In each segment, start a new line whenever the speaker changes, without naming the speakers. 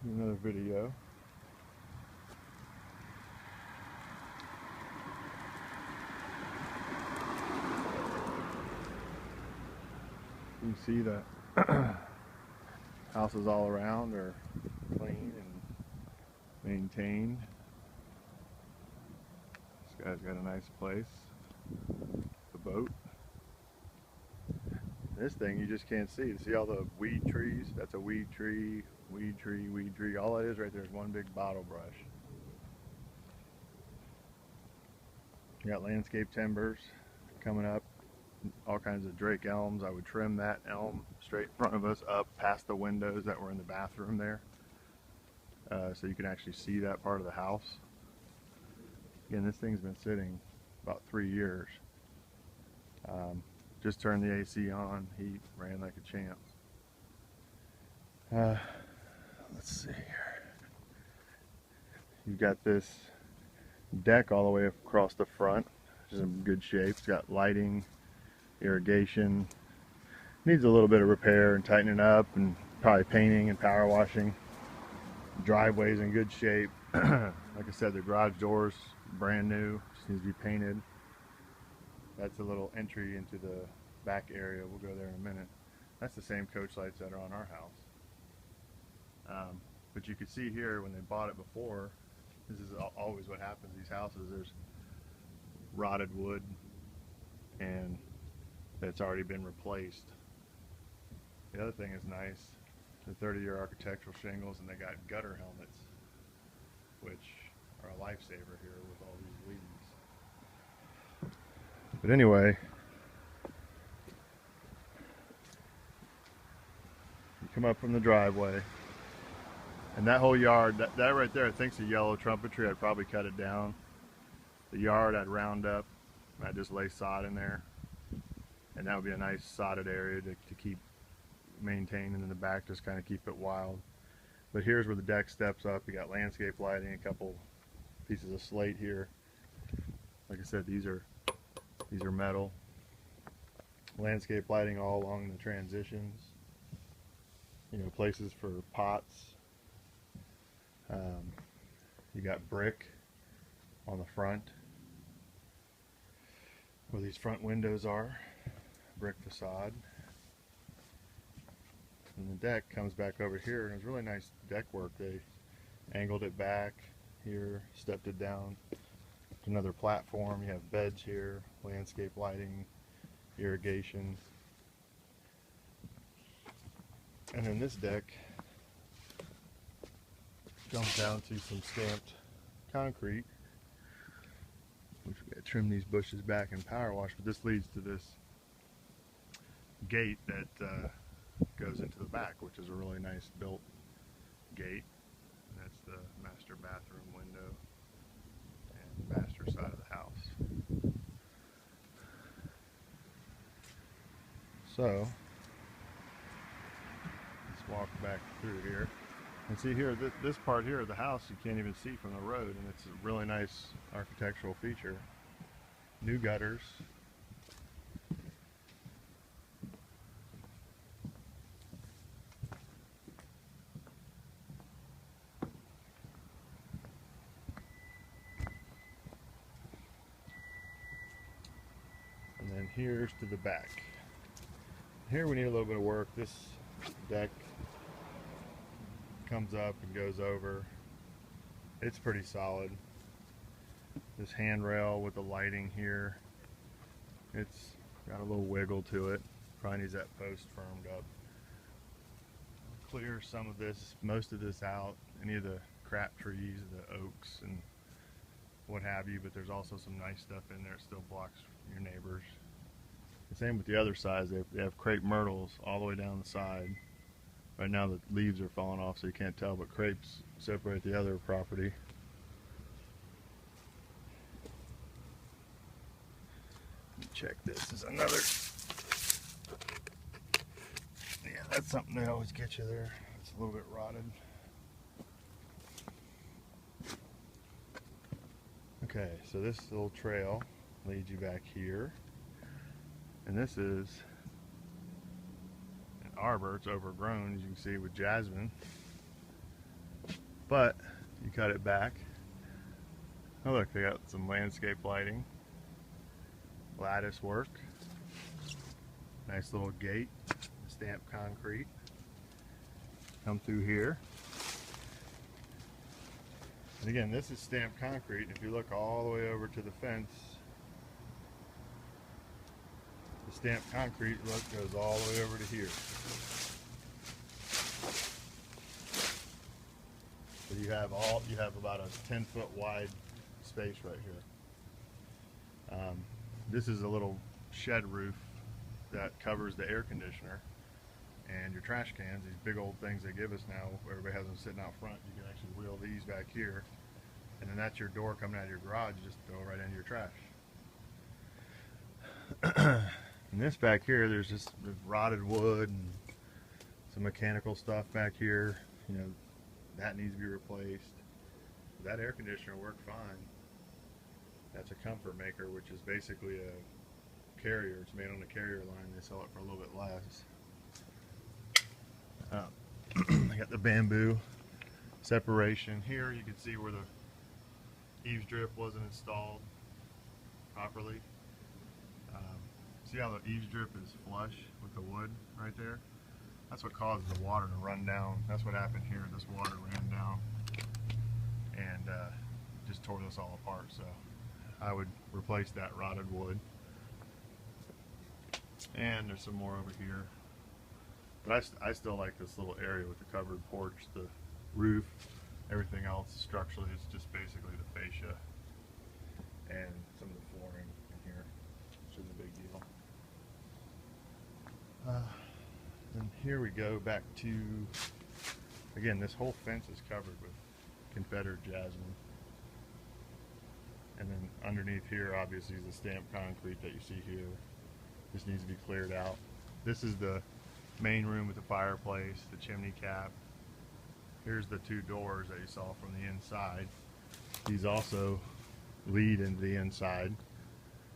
Another video. You can see the houses all around are clean and maintained. This guy's got a nice place. The boat. This thing you just can't see. See all the weed trees? That's a weed tree, weed tree, weed tree. All that is right there is one big bottle brush. You got landscape timbers coming up, all kinds of Drake elms. I would trim that elm straight in front of us up past the windows that were in the bathroom there, so you can actually see that part of the house. Again, this thing's been sitting about 3 years. Just turned the AC on, heat, ran like a champ. Let's see here. You've got this deck all the way across the front, which is in good shape. It's got lighting, irrigation. Needs a little bit of repair and tightening up, and probably painting and power washing. Driveway's in good shape. Like I said, the garage door's brand new, just needs to be painted. That's a little entry into the back area. We'll go there in a minute. That's the same coach lights that are on our house. But you can see here when they bought it before, this is always what happens. These houses, there's rotted wood and it's already been replaced. The other thing is nice, the 30-year architectural shingles, and they got gutter helmets, which are a lifesaver here with all these leaves. But anyway, you come up from the driveway, and that whole yard, that right there, I think's a yellow trumpet tree. I'd probably cut it down. The yard I'd round up, and I'd just lay sod in there, and that would be a nice sodded area to keep maintained, and in the back just kind of keep it wild. But here's where the deck steps up. You got landscape lighting, a couple pieces of slate here. Like I said, these are metal. Landscape lighting all along the transitions. You know, places for pots. You got brick on the front where these front windows are. Brick facade. And the deck comes back over here, and it's really nice deck work. They angled it back here, stepped it down to another platform. You have beds here, landscape lighting, irrigation. And then this deck comes down to some stamped concrete, which we gotta trim these bushes back and power wash, but this leads to this gate that goes into the back, which is a really nice built gate. And that's the master bathroom window and master side of the house. So let's walk back through here and see here, this part here of the house you can't even see from the road, and it's a really nice architectural feature. New gutters. And then here's to the back. Here we need a little bit of work. This deck comes up and goes over. It's pretty solid. This handrail with the lighting here, it's got a little wiggle to it. Probably needs that post firmed up. Clear some of this, most of this out, any of the crap trees, the oaks and what have you, but there's also some nice stuff in there. It still blocks your neighbors. The same with the other sides. They have crepe myrtles all the way down the side. Right now the leaves are falling off, so you can't tell, but crepes separate the other property. Let me check this. Is another. Yeah, that's something they always get you there. It's a little bit rotted. Okay, so this little trail leads you back here. And this is an arbor. It's overgrown, as you can see, with jasmine. But you cut it back. Oh look, they got some landscape lighting, lattice work, nice little gate, stamped concrete. Come through here. And again, this is stamped concrete. If you look all the way over to the fence, the stamped concrete look goes all the way over to here. So you have about a 10-foot wide space right here. This is a little shed roof that covers the air conditioner and your trash cans, these big old things they give us now, where everybody has them sitting out front. You can actually wheel these back here, and then that's your door coming out of your garage. You just throw it right into your trash. And this back here, there's just rotted wood and some mechanical stuff back here. You know, that needs to be replaced. That air conditioner worked fine. That's a comfort maker, which is basically a carrier. It's made on the carrier line. They sell it for a little bit less. I got the bamboo separation here. You can see where the eaves drip wasn't installed properly. See how the eaves drip is flush with the wood right there? That's what causes the water to run down. That's what happened here. This water ran down and just tore this all apart. So I would replace that rotted wood. And there's some more over here. But I still like this little area with the covered porch, the roof, everything else structurally is just basically the fascia and some of the flooring in here, which is a big deal. And here we go back to, again, this whole fence is covered with Confederate jasmine. And then underneath here, obviously, is the stamped concrete that you see here. This needs to be cleared out. This is the main room with the fireplace, the chimney cap. Here's the two doors that you saw from the inside. These also lead into the inside,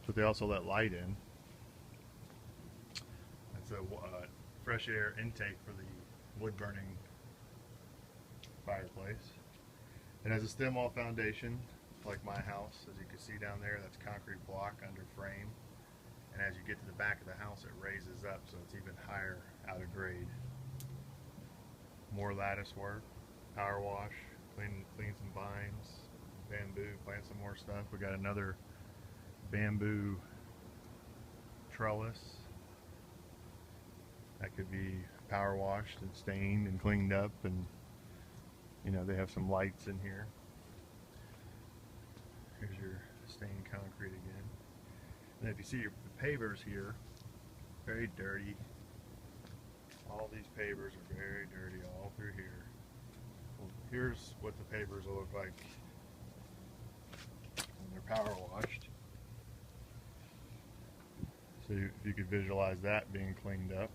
but they also let light in. That's a fresh air intake for the wood burning fireplace. It has a stem wall foundation, like my house. As you can see down there, that's concrete block under frame. And as you get to the back of the house, it raises up, so it's even higher out of grade. More lattice work, power wash, clean some vines, bamboo, plant some more stuff. We got another bamboo trellis that could be power washed and stained and cleaned up, and you know, they have some lights in here. Here's your stained concrete again. And if you see the pavers here, very dirty. All these pavers are very dirty all through here. Well, here's what the pavers will look like when they're power washed. So you could visualize that being cleaned up.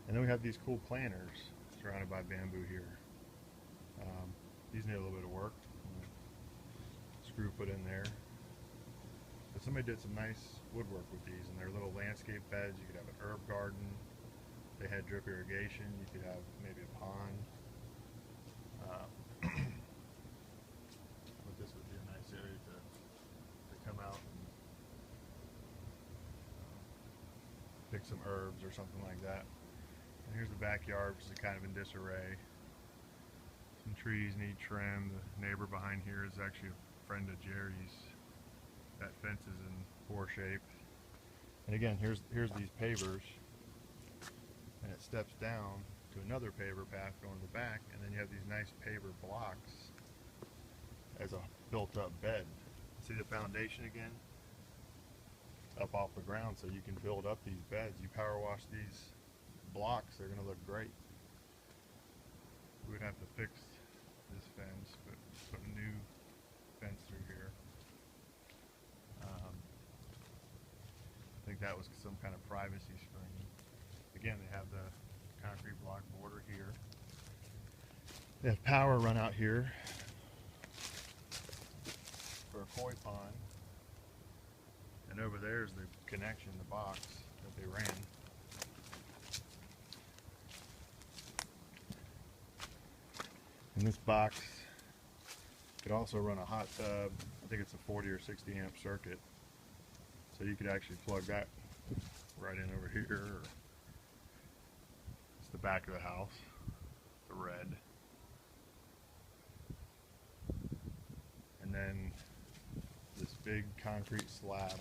And then we have these cool planters surrounded by bamboo here. These need a little bit of work. Screw put in there. But somebody did some nice woodwork with these, and they're little landscape beds. You could have an herb garden. They had drip irrigation. You could have maybe a pond. But this would be a nice area to come out and pick some herbs or something like that. And here's the backyard, which is kind of in disarray. Some trees need trim. The neighbor behind here is actually a friend of Jerry's. That fence is in poor shape. And again, here's these pavers, and it steps down to another paver path going to the back, and then you have these nice paver blocks as a built-up bed. See the foundation again? Up off the ground, so you can build up these beds. You power wash these blocks, they're going to look great. We would have to fix this fence, but put a new fence through here. I think that was some kind of privacy screen. Again, they have the concrete block border here. They have power run out here for a koi pond. And over there is the connection, the box that they ran. And this box could also run a hot tub. I think it's a 40 or 60 amp circuit. So you could actually plug that right in over here. It's the back of the house, the red. And then this big concrete slab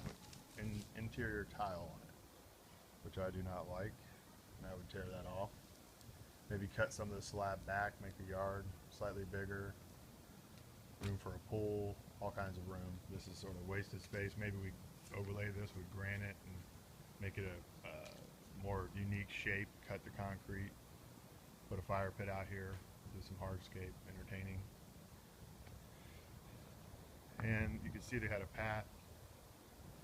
with interior tile on it, which I do not like, and I would tear that off. Maybe cut some of the slab back, make the yard slightly bigger, room for a pool, all kinds of room. This is sort of wasted space. Maybe we overlay this with granite and make it a more unique shape, cut the concrete, put a fire pit out here, do some hardscape entertaining. And you can see they had a path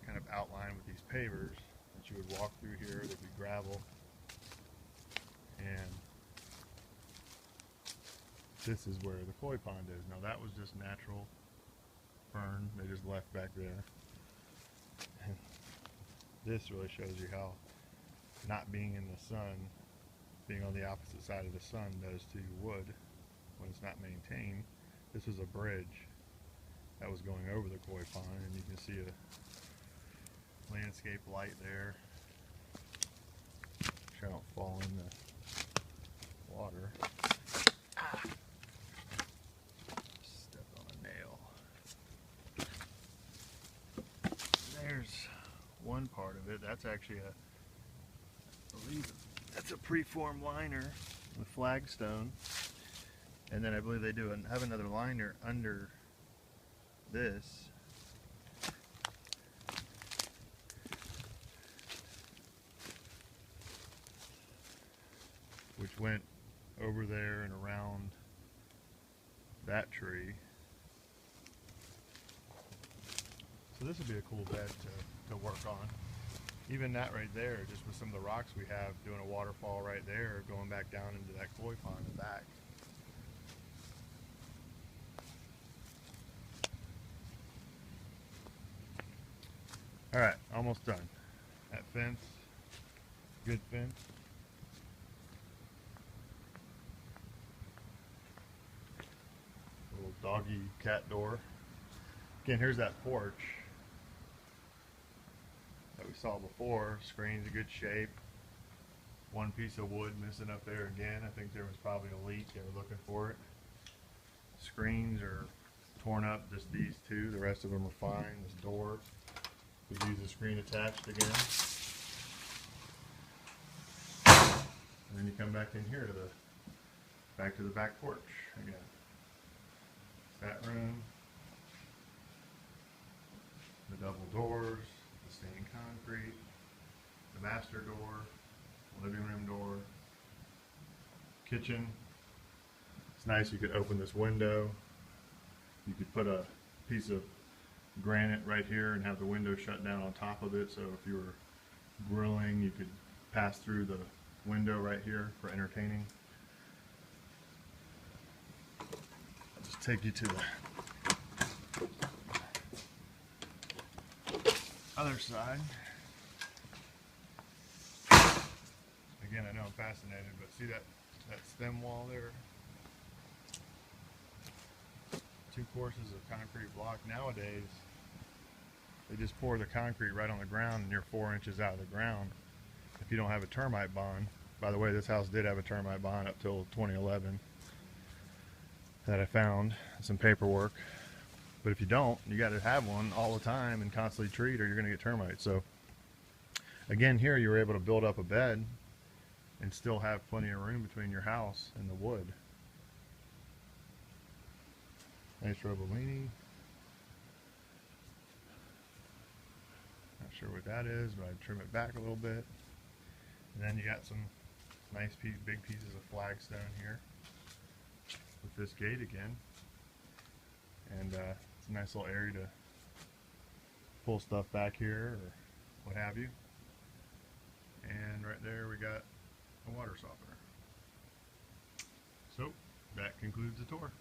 kind of outlined with these pavers that you would walk through here. There'd be gravel. And this is where the koi pond is. Now that was just natural fern they just left back there. And this really shows you how not being in the sun, being on the opposite side of the sun, does to wood when it's not maintained. This was a bridge that was going over the koi pond, and you can see a landscape light there. Make sure I don't fall in the water. Stepped on a nail. There's one part of it. That's actually I believe that's a preformed liner with flagstone. And then I believe they have another liner under this. Which went over there and around that tree. So this would be a cool bed to work on. Even that right there, just with some of the rocks we have, doing a waterfall right there, going back down into that koi pond in the back. Alright, almost done. That fence, good fence. Little doggy cat door. Again, here's that porch that we saw before. Screen's in good shape. One piece of wood missing up there again. I think there was probably a leak. They were looking for it. Screens are torn up, just these two. The rest of them are fine. This door could use the screen attached again. And then you come back in here to the back porch again. That room, the double doors, the stained concrete, the master door, living room door, kitchen. It's nice you could open this window. You could put a piece of granite right here and have the window shut down on top of it, so if you were grilling you could pass through the window right here for entertaining. I'll just take you to the other side. Again, I know I'm fascinated, but see that stem wall there? 2 courses of concrete block. Nowadays, they just pour the concrete right on the ground and you're 4 inches out of the ground if you don't have a termite bond. By the way, this house did have a termite bond up till 2011 that I found, some paperwork. But if you don't, you got to have one all the time and constantly treat, or you're going to get termites. So again, here you were able to build up a bed and still have plenty of room between your house and the wood. Nice Robolini. Not sure what that is, but I'd trim it back a little bit. And then you got some nice big pieces of flagstone here with this gate again. And it's a nice little area to pull stuff back here or what have you. And right there we got a water softener. So that concludes the tour.